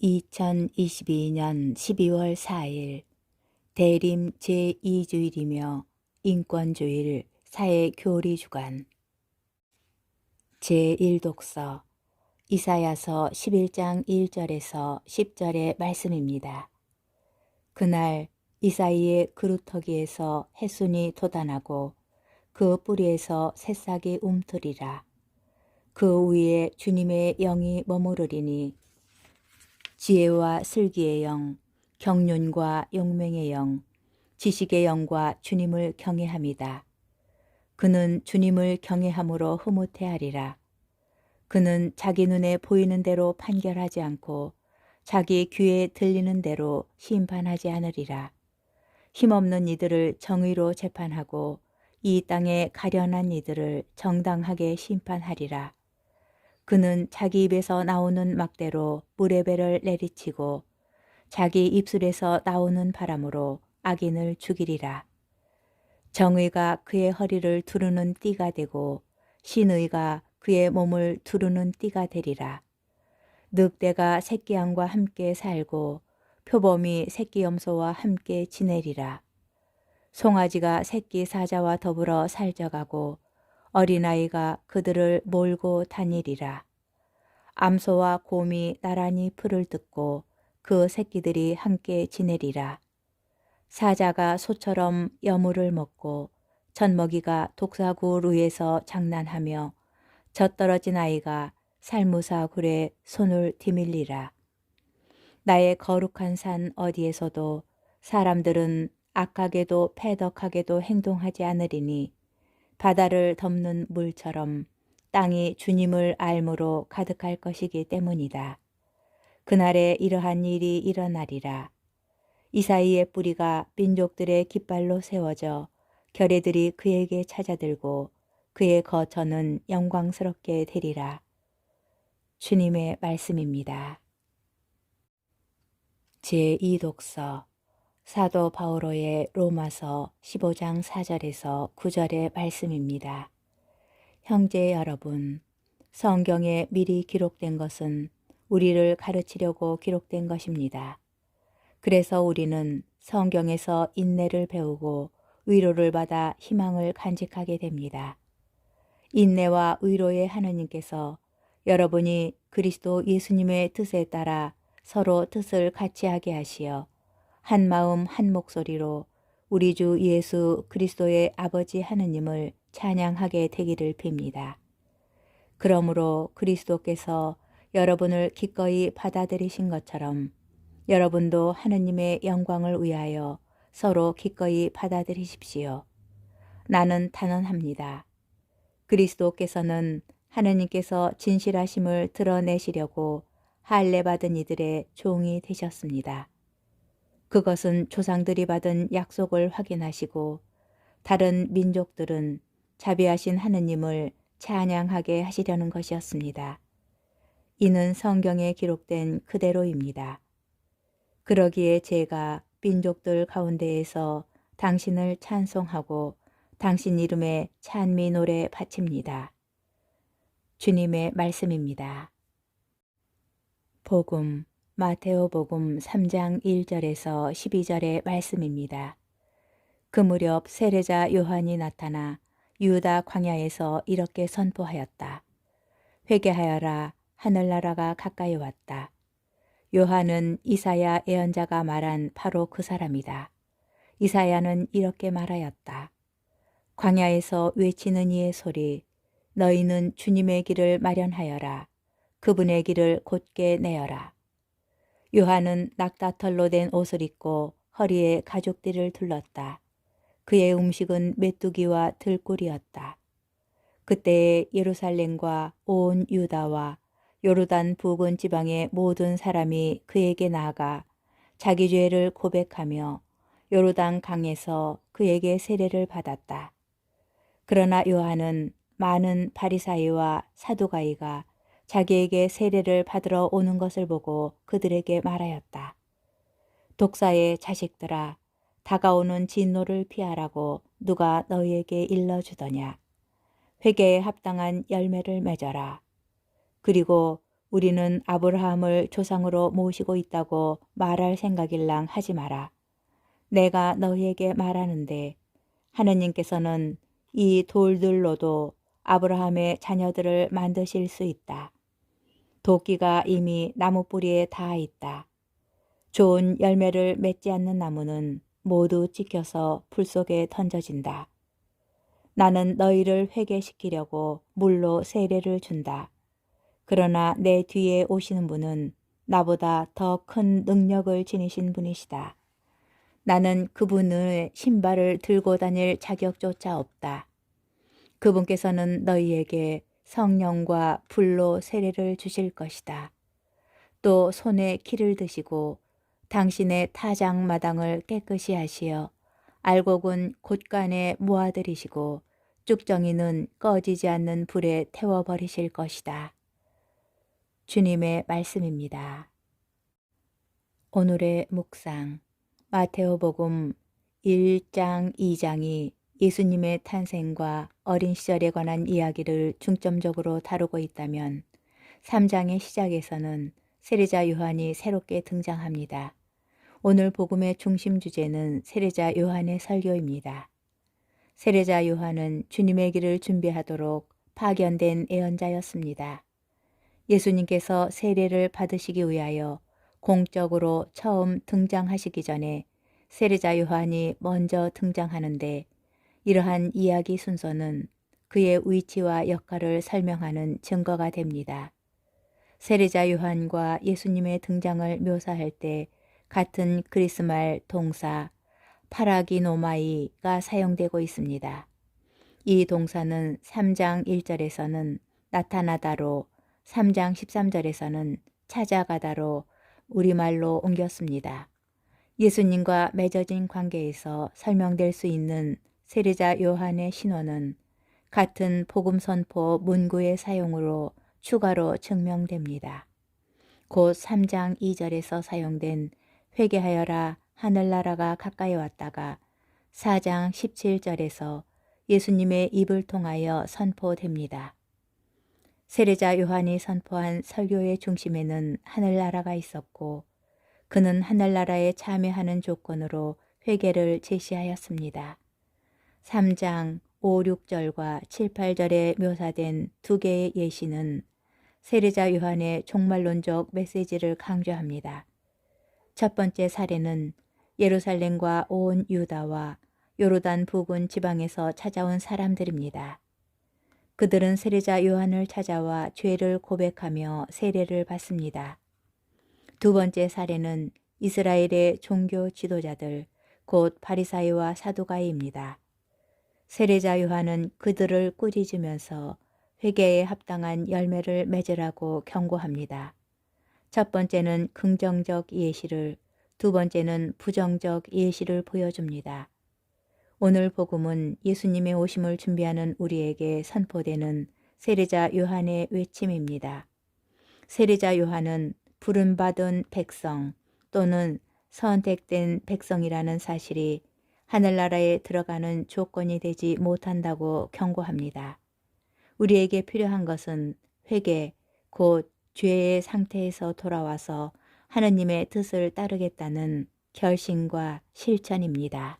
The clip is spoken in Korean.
2022년 12월 4일 대림 제2주일이며 인권주일 사회교리 주간 제1독서 이사야서 11장 1절에서 10절의 말씀입니다. 그날 이사이의 그루터기에서 해순이 돋아나고 그 뿌리에서 새싹이 움트리라. 그 위에 주님의 영이 머무르리니 지혜와 슬기의 영, 경륜과 용맹의 영, 지식의 영과 주님을 경외함이다. 그는 주님을 경외함으로 흐뭇해하리라. 그는 자기 눈에 보이는 대로 판결하지 않고 자기 귀에 들리는 대로 심판하지 않으리라. 힘없는 이들을 정의로 재판하고 이 땅에 가련한 이들을 정당하게 심판하리라. 그는 자기 입에서 나오는 막대로 물의 배를 내리치고 자기 입술에서 나오는 바람으로 악인을 죽이리라. 정의가 그의 허리를 두르는 띠가 되고 신의가 그의 몸을 두르는 띠가 되리라. 늑대가 새끼양과 함께 살고 표범이 새끼 염소와 함께 지내리라. 송아지가 새끼 사자와 더불어 살쪄가고 어린아이가 그들을 몰고 다니리라. 암소와 곰이 나란히 풀을 뜯고 그 새끼들이 함께 지내리라. 사자가 소처럼 여물을 먹고 젖먹이가 독사굴 위에서 장난하며 젖떨어진 아이가 살무사 굴에 손을 디밀리라. 나의 거룩한 산 어디에서도 사람들은 악하게도 패덕하게도 행동하지 않으리니 바다를 덮는 물처럼 땅이 주님을 알므로 가득할 것이기 때문이다. 그날에 이러한 일이 일어나리라. 이사이의 뿌리가 민족들의 깃발로 세워져 결의들이 그에게 찾아들고 그의 거처는 영광스럽게 되리라. 주님의 말씀입니다. 제2독서 사도 바오로의 로마서 15장 4절에서 9절의 말씀입니다. 형제 여러분, 성경에 미리 기록된 것은 우리를 가르치려고 기록된 것입니다. 그래서 우리는 성경에서 인내를 배우고 위로를 받아 희망을 간직하게 됩니다. 인내와 위로의 하느님께서 여러분이 그리스도 예수님의 뜻에 따라 서로 뜻을 같이 하게 하시어 한 마음 한 목소리로 우리 주 예수 그리스도의 아버지 하느님을 찬양하게 되기를 빕니다. 그러므로 그리스도께서 여러분을 기꺼이 받아들이신 것처럼 여러분도 하느님의 영광을 위하여 서로 기꺼이 받아들이십시오. 나는 단언합니다. 그리스도께서는 하느님께서 진실하심을 드러내시려고 할례받은 이들의 종이 되셨습니다. 그것은 조상들이 받은 약속을 확인하시고 다른 민족들은 자비하신 하느님을 찬양하게 하시려는 것이었습니다. 이는 성경에 기록된 그대로입니다. 그러기에 제가 민족들 가운데에서 당신을 찬송하고 당신 이름에 찬미 노래 바칩니다. 주님의 말씀입니다. 복음 마테오복음 3장 1절에서 12절의 말씀입니다. 그 무렵 세례자 요한이 나타나 유다 광야에서 이렇게 선포하였다. 회개하여라, 하늘나라가 가까이 왔다. 요한은 이사야 예언자가 말한 바로 그 사람이다. 이사야는 이렇게 말하였다. 광야에서 외치는 이의 소리, 너희는 주님의 길을 마련하여라. 그분의 길을 곧게 내어라. 요한은 낙타털로 된 옷을 입고 허리에 가죽띠를 둘렀다. 그의 음식은 메뚜기와 들꿀이었다. 그때에 예루살렘과 온 유다와 요르단 부근 지방의 모든 사람이 그에게 나아가 자기 죄를 고백하며 요르단 강에서 그에게 세례를 받았다. 그러나 요한은 많은 바리사이와 사두가이가 자기에게 세례를 받으러 오는 것을 보고 그들에게 말하였다. 독사의 자식들아, 다가오는 진노를 피하라고 누가 너희에게 일러주더냐. 회개에 합당한 열매를 맺어라. 그리고 우리는 아브라함을 조상으로 모시고 있다고 말할 생각일랑 하지 마라. 내가 너희에게 말하는데 하느님께서는 이 돌들로도 아브라함의 자녀들을 만드실 수 있다. 도끼가 이미 나무 뿌리에 닿아 있다. 좋은 열매를 맺지 않는 나무는 모두 찍혀서 불 속에 던져진다. 나는 너희를 회개시키려고 물로 세례를 준다. 그러나 내 뒤에 오시는 분은 나보다 더 큰 능력을 지니신 분이시다. 나는 그분의 신발을 들고 다닐 자격조차 없다. 그분께서는 너희에게 성령과 불로 세례를 주실 것이다. 또 손에 키를 드시고 당신의 타작마당을 깨끗이 하시어 알곡은 곳간에 모아들이시고 쭉정이는 꺼지지 않는 불에 태워버리실 것이다. 주님의 말씀입니다. 오늘의 묵상 마테오복음 1장 2장이 예수님의 탄생과 어린 시절에 관한 이야기를 중점적으로 다루고 있다면 3장의 시작에서는 세례자 요한이 새롭게 등장합니다. 오늘 복음의 중심 주제는 세례자 요한의 설교입니다. 세례자 요한은 주님의 길을 준비하도록 파견된 예언자였습니다. 예수님께서 세례를 받으시기 위하여 공적으로 처음 등장하시기 전에 세례자 요한이 먼저 등장하는데 이러한 이야기 순서는 그의 위치와 역할을 설명하는 증거가 됩니다. 세례자 요한과 예수님의 등장을 묘사할 때 같은 그리스말 동사 파라기노마이가 사용되고 있습니다. 이 동사는 3장 1절에서는 나타나다로 3장 13절에서는 찾아가다로 우리말로 옮겼습니다. 예수님과 맺어진 관계에서 설명될 수 있는 세례자 요한의 신원은 같은 복음 선포 문구의 사용으로 추가로 증명됩니다. 곧 3장 2절에서 사용된 회개하여라 하늘나라가 가까이 왔다가 4장 17절에서 예수님의 입을 통하여 선포됩니다. 세례자 요한이 선포한 설교의 중심에는 하늘나라가 있었고 그는 하늘나라에 참여하는 조건으로 회개를 제시하였습니다. 3장 5, 6절과 7, 8절에 묘사된 두 개의 예시는 세례자 요한의 종말론적 메시지를 강조합니다. 첫 번째 사례는 예루살렘과 온 유다와 요르단 부근 지방에서 찾아온 사람들입니다. 그들은 세례자 요한을 찾아와 죄를 고백하며 세례를 받습니다. 두 번째 사례는 이스라엘의 종교 지도자들, 곧 바리사이와 사두가이입니다. 세례자 요한은 그들을 꾸짖으면서 회개에 합당한 열매를 맺으라고 경고합니다. 첫 번째는 긍정적 예시를, 두 번째는 부정적 예시를 보여줍니다. 오늘 복음은 예수님의 오심을 준비하는 우리에게 선포되는 세례자 요한의 외침입니다. 세례자 요한은 부름받은 백성 또는 선택된 백성이라는 사실이 하늘나라에 들어가는 조건이 되지 못한다고 경고합니다. 우리에게 필요한 것은 회개, 곧 죄의 상태에서 돌아와서 하느님의 뜻을 따르겠다는 결심과 실천입니다.